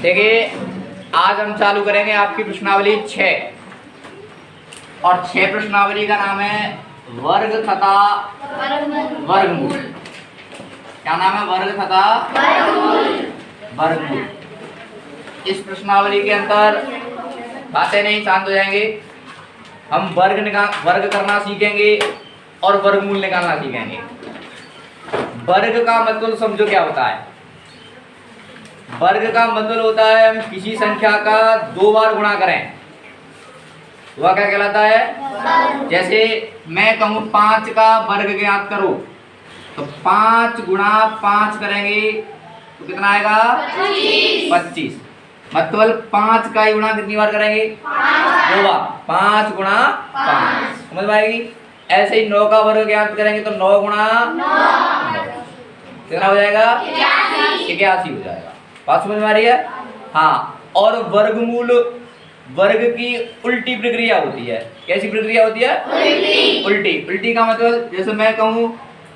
देखिए, आज हम चालू करेंगे आपकी प्रश्नावली 6 और 6 प्रश्नावली का नाम है वर्ग तथा वर्गमूल। क्या नाम है? वर्ग तथा वर्गमूल। इस प्रश्नावली के अंदर बातें नहीं शांत हो जाएंगे। हम वर्ग करना सीखेंगे और वर्गमूल निकालना सीखेंगे। वर्ग का मतलब समझो क्या होता है। वर्ग का मतलब होता है हम किसी संख्या का 2 बार गुणा करें, वह क्या कहलाता है? जैसे मैं कहूँ 5 का वर्ग ज्ञात करो, तो 5 गुणा 5 करेंगे तो कितना आएगा? 25। मतलब 5 का ही गुणा कितनी बार करेंगे? 2 बार। 5 गुणा 5, समझ में आएगी? ऐसे ही 9 का वर्ग ज्ञात करेंगे तो 9 गुणा 9 कितना हो जाएगा? 81 हो जाएगा। बात समझ में आ रही है? हाँ। और वर्गमूल, वर्ग की उल्टी प्रक्रिया होती है। कैसी प्रक्रिया होती है? उल्टी का मतलब जैसे मैं कहूँ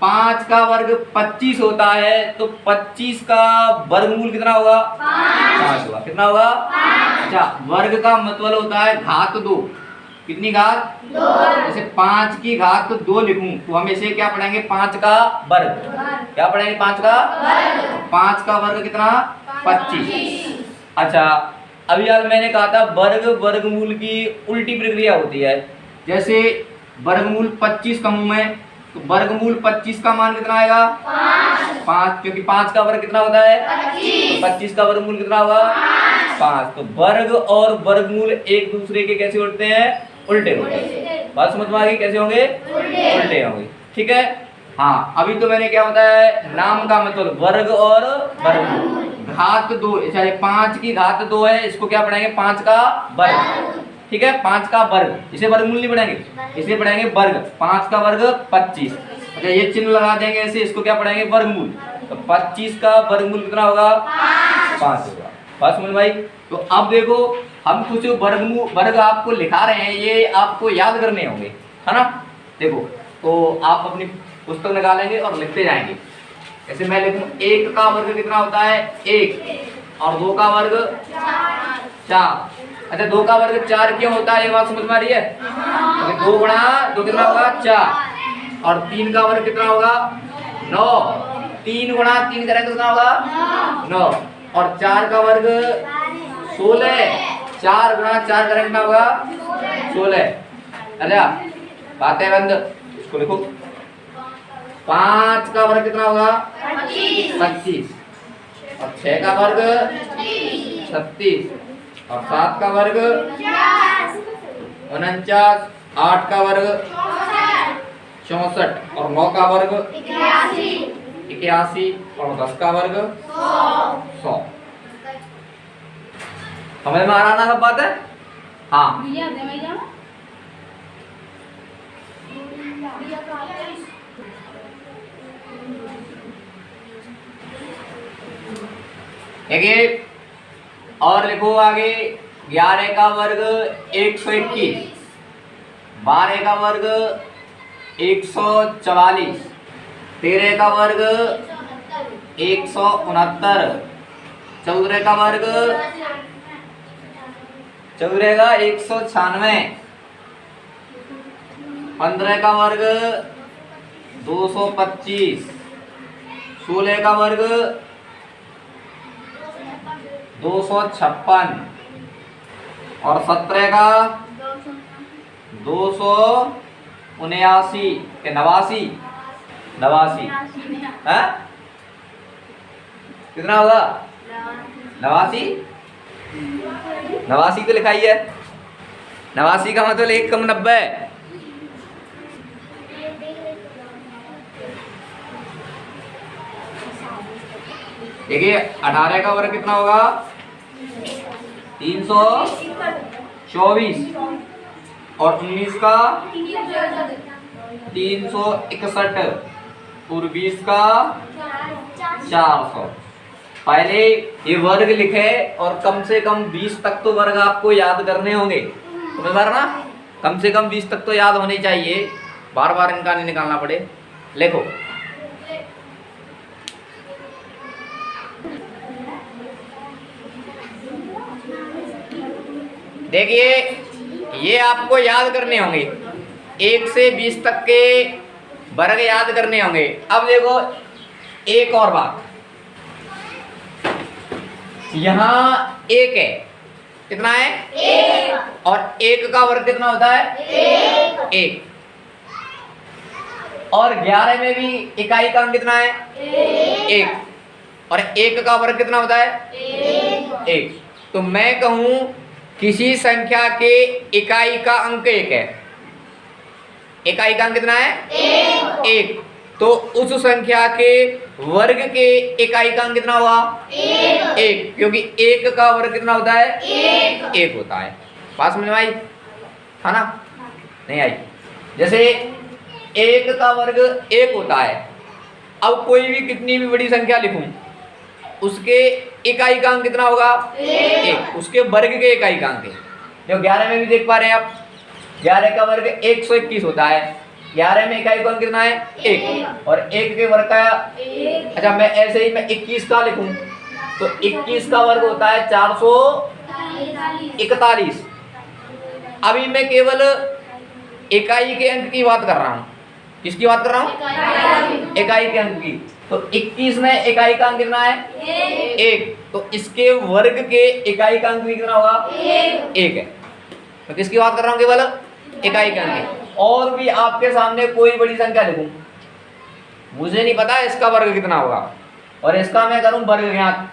5 का वर्ग 25 होता है तो 25 का वर्गमूल कितना होगा? 5 होगा। कितना होगा? अच्छा, वर्ग का मतलब होता है घात 2। कितनी घात? 2। जैसे 5 की घात 2 लिखूं तो हम इसे क्या पढ़ेंगे? 5 का वर्ग। क्या पढ़ेंगे? 5 का वर्ग। 5 का वर्ग कितना? 25। अच्छा, अभी यार मैंने कहा था वर्ग वर्गमूल की उल्टी प्रक्रिया होती है। जैसे वर्गमूल 25 कहूं मैं तो वर्गमूल 25 का मान कितना आएगा? 5, क्योंकि 5 का वर्ग कितना होता है? 25। तो 25 का वर्गमूल कितना होगा? 5। तो वर्ग और वर्गमूल एक दूसरे के कैसे उल्टे हैं? उल्टे होते हैं। बात समझ में आ गई? कैसे होंगे? उल्टे होंगे। ठीक है। हाँ, अभी तो मैंने क्या बताया है? नाम का मतलब वर्ग और वर्गमूल। घात 2, चाहे 5 की घात 2 है, इसको क्या पढ़ेंगे? 5 का वर्ग। ठीक है, 5 का वर्ग। इसे वर्गमूल नहीं पढ़ेंगे, इसे पढ़ेंगे वर्ग। 5 का वर्ग 25। अच्छा, ये चिन्ह लगा देंगे ऐसे, इसको क्या पढ़ेंगे? वर्गमूल। तो 25 का वर्गमूल कितना होगा? 5 होगा। बात समझ में आई? तो अब देखो, हम कुछ वर्ग आपको लिखा रहे हैं, ये आपको याद करने होंगे, है ना? देखो, तो आप अपनी पुस्तक निकालेंगे और लिखते जाएंगे। ऐसे मैं लिखूं 1 का वर्ग कितना होता है? 1। और 2 का वर्ग 4। अच्छा, 2 का वर्ग 4 क्यों होता है? ये बात समझ में आ रही है? 2 गुणा 2 कितना होगा? 4। और 3 का वर्ग कितना होगा? 9। 3 गुणा 3 करें तो कितना होगा? 9। और 4 का वर्ग 16। 4 गुणा 4 करें कितना होगा? 16। अच्छा, बातें बंद, इसको लिखो। 5 का वर्ग कितना होगा? 25। और 6 का वर्ग 36। और 7 का वर्ग 49। 8 का वर्ग 64। और 9 का वर्ग 81। और 10 का वर्ग 100। समझ में आ रहा ना सब बात है? हाँ। देखिए और लिखो आगे। 11 का वर्ग 121। 12 का वर्ग 144। 13 का वर्ग 169। 14 का वर्ग 196। 15 का वर्ग 225। 16 का वर्ग 256। और 17 का 279 के 89 है? कितना होगा? 89 तो लिखाई है। 89 का मतलब 1 कम 90। देखिए 18 का वर्ग कितना होगा? 324। और 19 का 361। और 20 का 400। पहले ये वर्ग लिखे और कम से कम 20 तक तो वर्ग आपको याद करने होंगे, समझ पा रहे ना? कम से कम 20 तक तो याद होने चाहिए, बार बार इनका नहीं निकालना पड़े। लिखो देखिए ये आपको याद करने होंगे, 1 से 20 तक के वर्ग याद करने होंगे। अब देखो एक और बात, यहाँ 1 है, कितना है 1, और 1 का वर्ग कितना होता है 1, और 11 में भी इकाई का अंक कितना है 1, और 1 का वर्ग कितना होता है 1। तो मैं कहूं किसी संख्या के इकाई का अंक 1 है, इकाई का अंक कितना है 1, तो उस संख्या के वर्ग के इकाई का अंक कितना होगा 1, क्योंकि 1 का वर्ग कितना होता है 1 होता है। बात समझ में आई है ना, नहीं आई? जैसे 1 का वर्ग 1 होता है, अब कोई भी कितनी भी बड़ी संख्या लिखूं, उसके इकाई का अंक कितना होगा 1, उसके वर्ग के इकाई का अंक। जो 11 में भी देख पा रहे हैं आप, 11 का वर्ग 121 होता है, 11 में इकाई का अंक कितना है 1, और 1 के वर्ग का अच्छा मैं ऐसे ही मैं 21 का लिखूं तो 21 का वर्ग होता है 441। अभी मैं केवल इकाई के अंक की बात कर रहा हूँ। किसकी बात कर रहा हूँ? इकाई के अंक की। तो 21 में इकाई का अंक कितना है 1, तो इसके वर्ग के इकाई का अंक भी कितना होगा 1 है। तो किसकी बात कर रहा हूँ? केवल इकाई के अंक। और भी आपके सामने कोई बड़ी संख्या लिखूं, मुझे नहीं पता इसका वर्ग कितना होगा, और इसका मैं करूं वर्ग ज्ञात,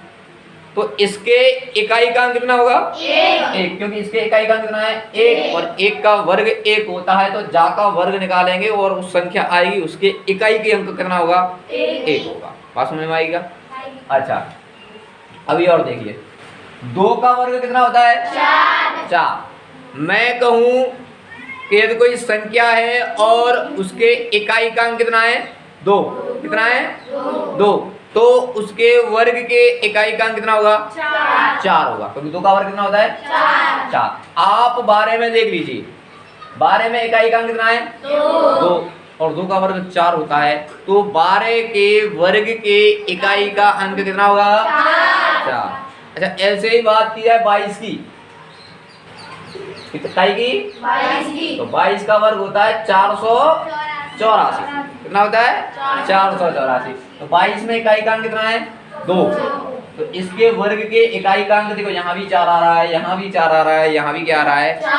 तो इसके इकाई का अंक कितना होगा 1, क्योंकि इसके इकाई का अंक कितना है 1, और 1 का वर्ग 1 होता है, तो जा का वर्ग निकालेंगे और उस संख्या आएगी, उसके इकाई के अंक कितना होगा 1 होगा। बात समझ में आएगा? अच्छा अभी और देखिए, 2 का वर्ग कितना होता है 4। मैं कहूं कि यदि कोई संख्या है और उसके इकाई का अंक कितना है 2, कितना है 2, तो उसके वर्ग के इकाई का अंक कितना होगा 4 होगा, क्योंकि 2 का वर्ग कितना होता है 4। आप 12 में देख लीजिए, 12 में इकाई का अंक कितना है 2, और 2 का वर्ग 4 होता है, तो 12 के वर्ग के इकाई का अंक कितना होगा 4। अच्छा ऐसे ही बात की जाए 22 की, इकाई की 22 की, तो 22 का वर्ग होता है 484। कितना होता है 484। तो 22 में इकाई का अंक कितना है 2, तो इसके वर्ग के इकाई का अंक देखो, यहाँ भी 4 आ रहा है, यहाँ भी 4 आ रहा है, यहाँ भी क्या आ रहा है 4 आ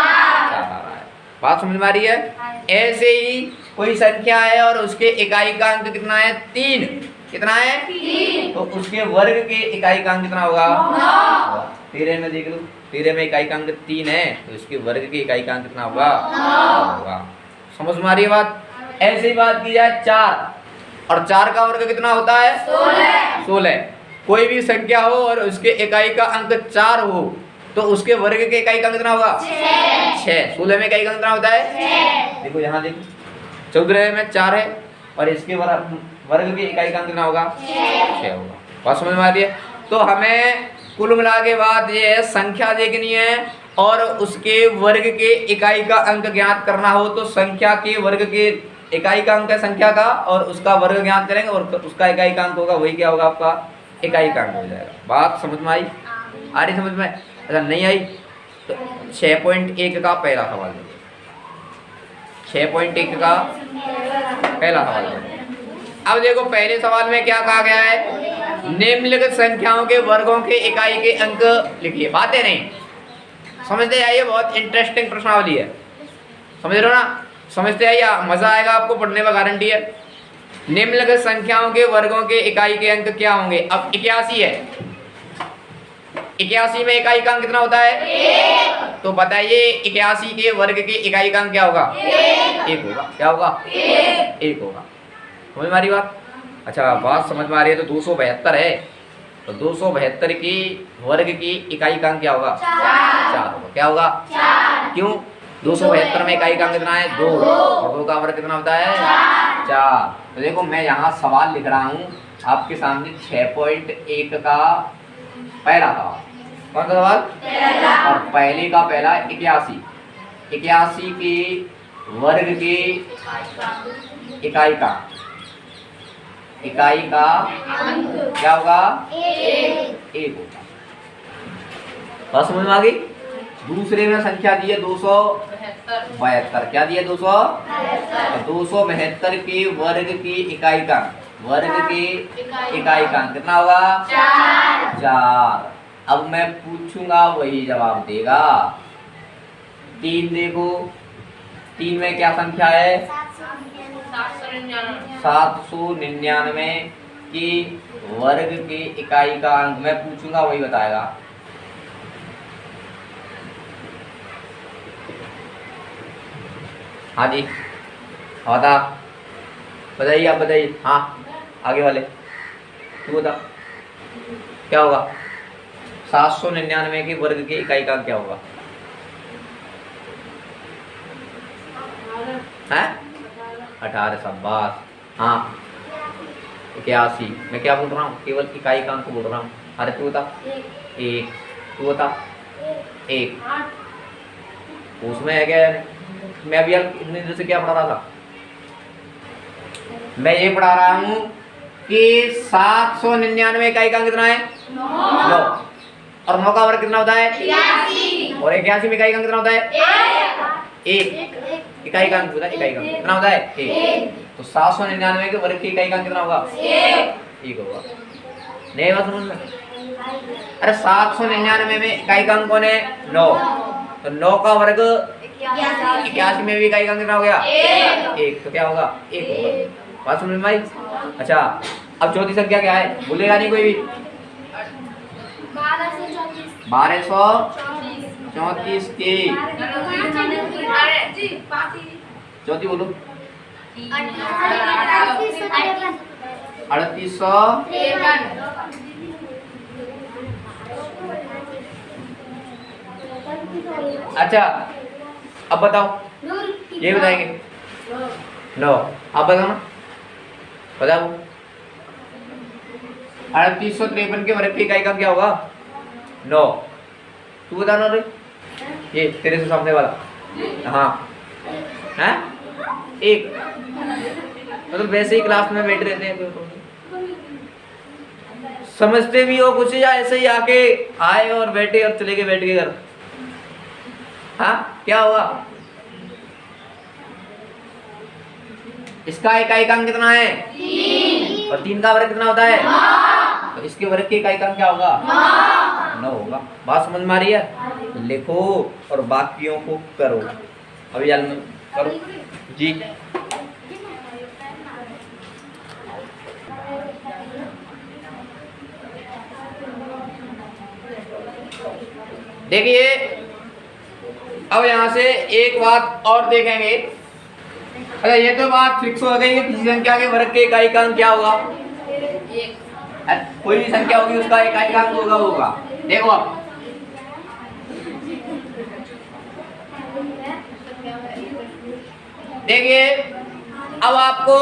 रहा है। बात समझ में आ रही है? ऐसे ही कोई संख्या है और उसके इकाई का अंक कितना है 3, कितना है 3, तो उसके वर्ग के इकाई का अंक कितना होगा 13 में देख लो, 13 में इकाई का अंक 3 है, तो इसके वर्ग की इकाई का अंक कितना होगा होगा। समझ में आ रही है बात? ऐसे ही बात की जाए 4, और 4 का वर्ग कितना होता है 16। कोई भी संख्या हो और उसके इकाई का अंक 4 हो, तो उसके वर्ग के इकाई का अंक कितना होगा 6। 16 में इकाई का कितना होता है देखो, यहाँ देखो 14 में 4 है, और इसके वर्ग की इकाई का अंक कितना होगा 6 होगा। बात समझ में आ रही है? तो हमें कुल मिला के बात ये है, संख्या देखनी है और उसके वर्ग के इकाई का अंक ज्ञात करना हो, तो संख्या के वर्ग के इकाई का अंक है संख्या का, और उसका वर्ग ज्ञात करेंगे, और उसका इकाई का अंक होगा, वही क्या होगा आपका इकाई का अंक हो जाएगा। बात समझ में आई? आ रही समझ में? अच्छा नहीं आई तो 6.1 का पहला सवाल देखो, 6.1 का पहला सवाल देखो। अब देखो पहले सवाल में क्या कहा गया है, निम्नलिखित संख्याओं के वर्गों के इकाई के अंक लिखिए। बातें नहीं समझते आइए, बहुत इंटरेस्टिंग प्रश्नावली है, समझ रहे हो ना? समझते आइए, मजा आएगा आपको, पढ़ने में गारंटी है। निम्नलिखित संख्याओं के वर्गों के इकाई के अंक क्या होंगे? अब 81 है, 81 में इकाई का अंक कितना होता है 1, तो बताइए 81 के वर्ग के इकाई का अंक क्या होगा 1 होगा। क्या होगा 1 होगा। समझ में आ रही बात? अच्छा बात समझ में आ रही है। तो 272 है, तो 272 की वर्ग की इकाई का अंक क्या होगा 4 होगा। क्या होगा 4। क्यों? 272 में इकाई का अंक कितना है 2, और 2 का वर्ग कितना होता है 4। तो देखो मैं यहाँ सवाल लिख रहा हूँ आपके सामने 6.1 का पहला सवाल। कौन सा सवाल? और पहले का पहला 81 के वर्ग के इकाई का क्या होगा 1 होगा। बात समझ में आ गई? दूसरे में संख्या दी है 272, क्या दी है 272 के वर्ग की इकाई का कितना होगा 4। अब मैं पूछूंगा वही जवाब देगा। 3 देखो, 3 में क्या संख्या है 799 की वर्ग की इकाई का अंक मैं पूछूंगा वही बताएगा। हाँ जी बता, बताइए आप बताइए। हाँ आगे वाले तू बता क्या होगा 799 के वर्ग की इकाई का क्या होगा है 18 शाबाश। हाँ 81, मैं क्या बोल रहा हूँ केवल इकाई का अंक बोल रहा हूँ। अरे तू बता 1, तू बता 1 उसमें है क्या। मैं अभी यार इतनी देर से क्या पढ़ा रहा था, मैं ये पढ़ा रहा हूँ कि 799 इकाई का अंक कितना है 9 और 9 का वर्ग कितना होता है 81 और 81 में इकाई का अंक कितना होता है 1 इकाई का अंक कितना होता है 1। तो 799 के वर्ग की इकाई का अंक कितना होगा 1 होगा। नहीं बात समझ में। अरे 799 में इकाई का अंक कौन है 9, तो 9 का वर्ग 81 में भी इकाई का अंक कितना हो गया 1, तो क्या होगा 1 होगा। बात समझ में भाई। अच्छा अब चौथी संख्या क्या है भूलेगा नहीं कोई भी 1234 की चौथी बोलो 3853। अच्छा अब बताओ ये बताएंगे 9, आप बताओ ना बताओ 3853 के वर्ग की इकाई का क्या होगा 9। तू बता ना रे, ये तेरे से सामने वाला। हाँ हैं 1 मतलब वैसे ही क्लास में बैठ रहते हैं तो समझते भी हो कुछ या ऐसे ही आके आए और बैठे और चले गए बैठ के घर। हाँ क्या हुआ इसका इकाई का अंक कितना है 3 और 3 का वर्ग कितना होता है 9, तो इसके वर्ग की इकाई का अंक क्या होगा 9 होगा। बात समझ में आ रही है। लिखो और बाकियों को करो। अभी जल्दी करो जी। देखिए अब यहाँ से एक बात और देखेंगे। अच्छा ये तो बात फिक्स हो गई कि किसी संख्या के वर्ग के इकाई का अंक क्या होगा कोई भी संख्या होगी उसका इकाई का अंक होगा। देखो आप देखिए अब आपको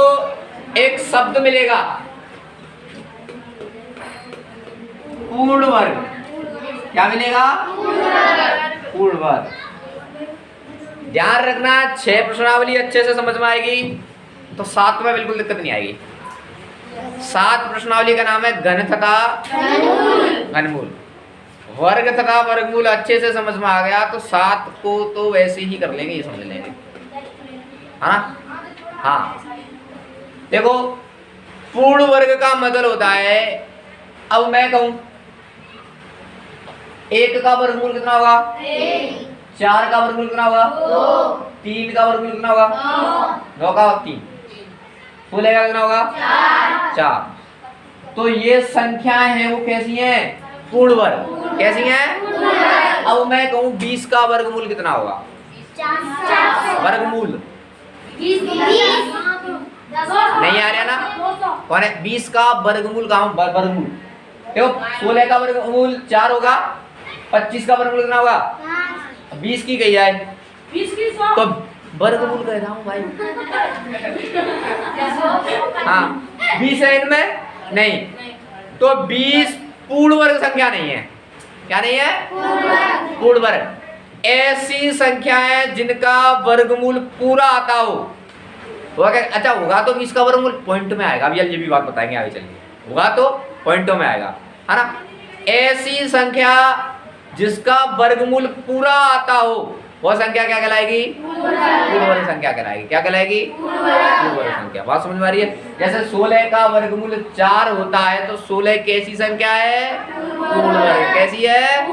एक शब्द मिलेगा पूर्ण वर्ग। क्या मिलेगा पूर्ण वर्ग। ध्यान रखना 6 प्रश्नावली अच्छे से समझ में आएगी तो 7 में बिल्कुल दिक्कत नहीं आएगी। 7 प्रश्नावली का नाम है घन तथा घनमूल। वर्ग तथा वर्गमूल अच्छे से समझ में आ गया तो 7 को तो वैसे ही कर लेंगे, ये समझ लेंगे है ना। हाँ देखो पूर्ण वर्ग का मतलब होता है, अब मैं कहूं 1 का वर्गमूल कितना होगा 4 का वर्गमूल कितना होगा 3 का वर्गमूल कितना होगा 9 का 3 16 का कितना होगा 4। तो ये संख्याएं हैं वो कैसी हैं पूर्ण वर्ग। कैसी हैं। अब मैं कहूं 20 का वर्गमूल कितना होगा वर्गमूल नहीं आ रहा ना कौन है 20 का वर्गमूल का वर्गमूल देखो 16 का वर्गमूल 4 होगा 25 का वर्गमूल कितना होगा 20 की कही जाए 20 की 100 तो वर्गमूल कह रहा हूँ भाई। हाँ 20 है इनमें नहीं तो 20 पूर्ण वर्ग संख्या नहीं है। क्या नहीं है पूर्ण वर्ग। ऐसी संख्याएं जिनका वर्गमूल पूरा आता हो अच्छा होगा तो 20 का वर्गमूल पॉइंट में आएगा। अभी ये भी बात बताएंगे आगे चलिए। होगा तो पॉइंटों में आएगा है ना। ऐसी संख्या जिसका वर्गमूल पूरा आता हो वह संख्या क्या कहलाएगी? पूर्ण वर्ग संख्या कहलाएगी। क्या कहलाएगी? पूर्ण वर्ग संख्या। बात समझ में आ रही है? जैसे 16 का वर्गमूल 4 होता है तो 16 कैसी संख्या है? पूर्ण वर्ग। कैसी है?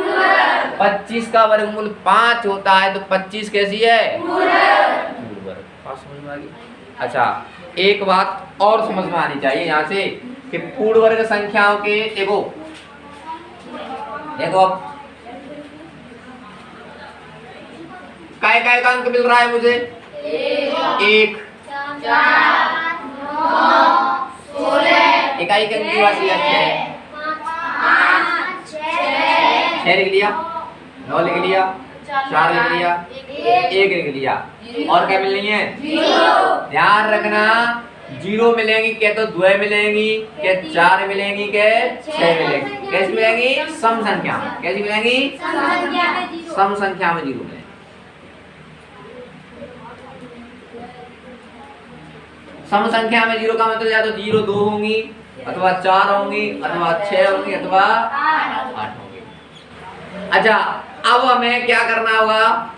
25 का वर्गमूल 5 होता है तो 25 कैसी है? पूर्ण वर्ग। बात समझ में आ गई? अच्छा, एक बात और समझ में आनी चाहिए यहाँ से कि पूर्ण वर्ग संख्याओं के देखो अब काय का अंक मिल रहा है मुझे? 1 इकाई के अंक की बात है। 6 लिख लिया, 9 लिख लिया, 4 लिख लिया, 1 लिख लिया। और क्या मिलनी है? ध्यान रखना, 0 मिलेंगी क्या? तो 2 मिलेंगी क्या? 4 मिलेंगी क्या? 6 मिलेंगी। कैसी मिलेंगी? सम संख्या में। कैसी मिलेंगी? सम संख्या में 0 मिलेंगी। सम संख्या में 0 का मतलब या तो 0 2 होंगी अथवा 4 होंगी अथवा 6 होंगी अथवा 8 होंगी। अच्छा, अब हमें क्या करना होगा?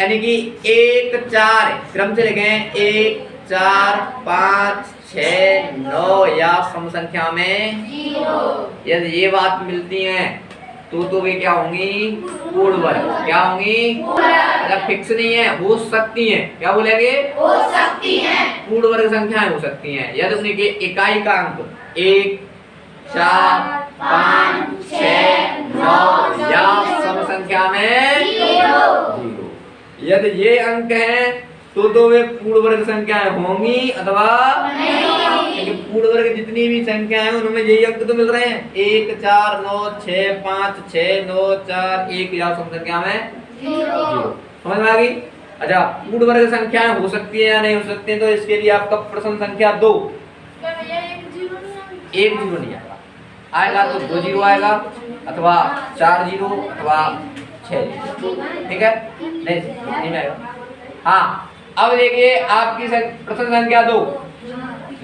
यानी कि 1 4 क्रम से लिखें 1 4 5 6 9 या सम संख्या में 0। यदि ये बात मिलती है तो वे क्या होंगी? पूर्ण वर्ग। क्या होंगी? मतलब फिक्स नहीं है, हो सकती हैं। क्या बोलेंगे? हो सकती हैं। पूर्ण वर्ग संख्याएं हो सकती हैं यदि उनके इकाई का अंक 1 4 5 6 9 या सम संख्या में 0। यदि ये अंक हैं तो वे पूर्ण वर्ग संख्याएं होंगी अथवा नहीं। पूर्ण वर्ग जितनी भी संख्याएं हैं उनमें यही अंक तो मिल रहे हैं 1 4 9 6 5 6 9 4 1 या सम संख्या में 0। समझ में आ गई? अच्छा, पूर्ण वर्ग संख्याएं हो सकती है या नहीं हो सकती है तो इसके लिए आपका प्रश्न संख्या 2 1 0 नहीं आएगा। आएगा तो 2 0 आएगा अथवा 4 0 अथवा 6 0। ठीक है? नहीं आएगा। हाँ, अब देखिए आपकी प्रश्न संख्या 2,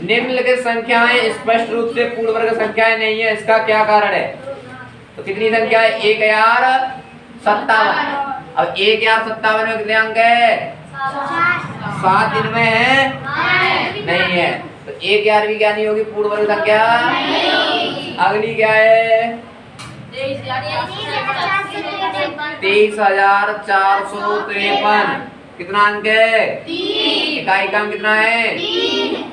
निम्नलिखित संख्याएं स्पष्ट रूप से पूर्ण वर्ग संख्याएं नहीं है, इसका क्या कारण है? तो कितनी संख्या है? 1057। अब 1057 में कितने अंक है? 7 इनमें है? नहीं है। तो 1011वीं क्या नहीं होगी? पूर्ण वर्ग संख्या नहीं। अगली क्या है? 23,453। कितना अंक है? 3। इकाई का अंक कितना है?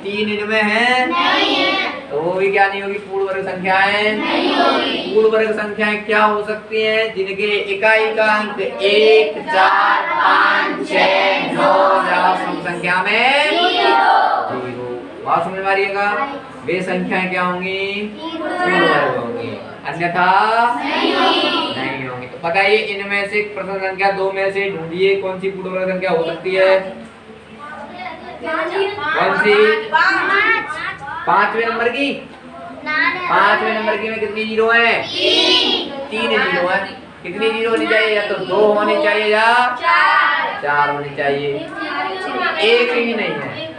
3 इनमें है? नहीं है। तो वो भी क्या नहीं होगी? पूर्ण वर्ग संख्याएं नहीं होगी। पूर्ण वर्ग संख्याएं क्या हो सकती हैं? जिनके इकाई का अंक 1 4 5 6 9 या सम संख्या में 0। बात समझ में आ रही है? वे संख्याएं क्या होंगी? पूर्ण वर्ग होंगी, अन्यथा नहीं होंगी। तो बताइए इनमें से प्रश्न संख्या 2 में से ढूंढिए कौन सी पूर्ण वर्ग संख्या हो सकती है? कौन सी? 5वें नंबर की? 5वें नंबर की में कितनी 0 है? 3 0 है। कितनी 0 होनी चाहिए? या तो 2 होनी चाहिए या 4 होनी चाहिए। एक ही नहीं है।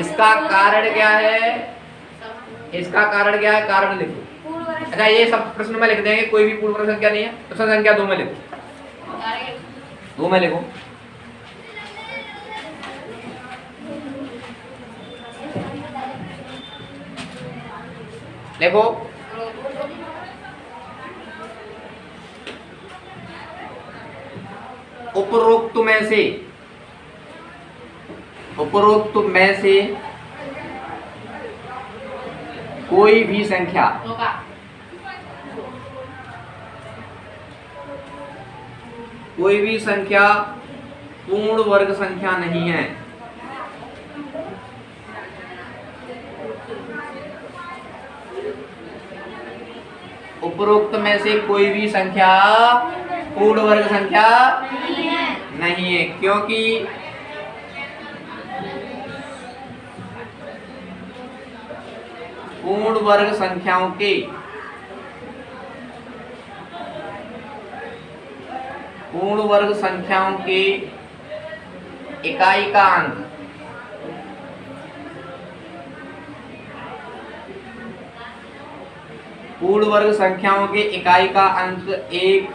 इसका कारण क्या है? इसका कारण क्या है? कारण लिखो। अच्छा, ये सब प्रश्न में लिख देंगे, कोई भी पूर्ण वर्ग संख्या नहीं है। प्रश्न संख्या 2 में लिखो, 2 में लिखो। देखो उपरोक्त में से कोई भी संख्या पूर्ण वर्ग संख्या नहीं है। उपरोक्त में से कोई भी संख्या पूर्ण वर्ग संख्या नहीं है क्योंकि पूर्ण वर्ग संख्याओं के इकाई का अंक पूर्ण वर्ग संख्याओं के इकाई का अंक 1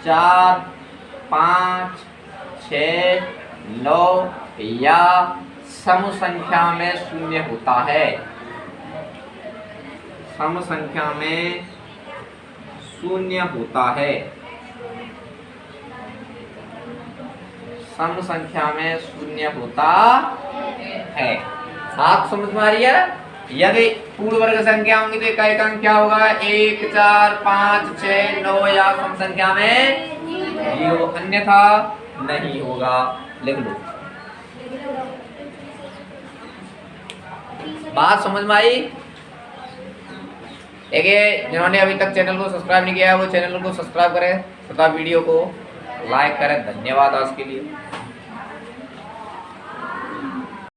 4, 5, 6, 9 या सम संख्या में शून्य होता है। सम संख्या में शून्य होता है। सम संख्या में शून्य होता है। आप समझ में आ रही है? यदि पूर्ण वर्ग संख्या होंगी तो इकाई का अंक क्या होगा? 1, 4, 5, 6, 9 या सम संख्या में 0, अन्यथा नहीं होगा। लिख लो। बात समझ में आई? देखिए, जिन्होंने अभी तक चैनल को सब्सक्राइब नहीं किया है वो चैनल को सब्सक्राइब करें तथा वीडियो को लाइक करें। धन्यवाद आज के लिए।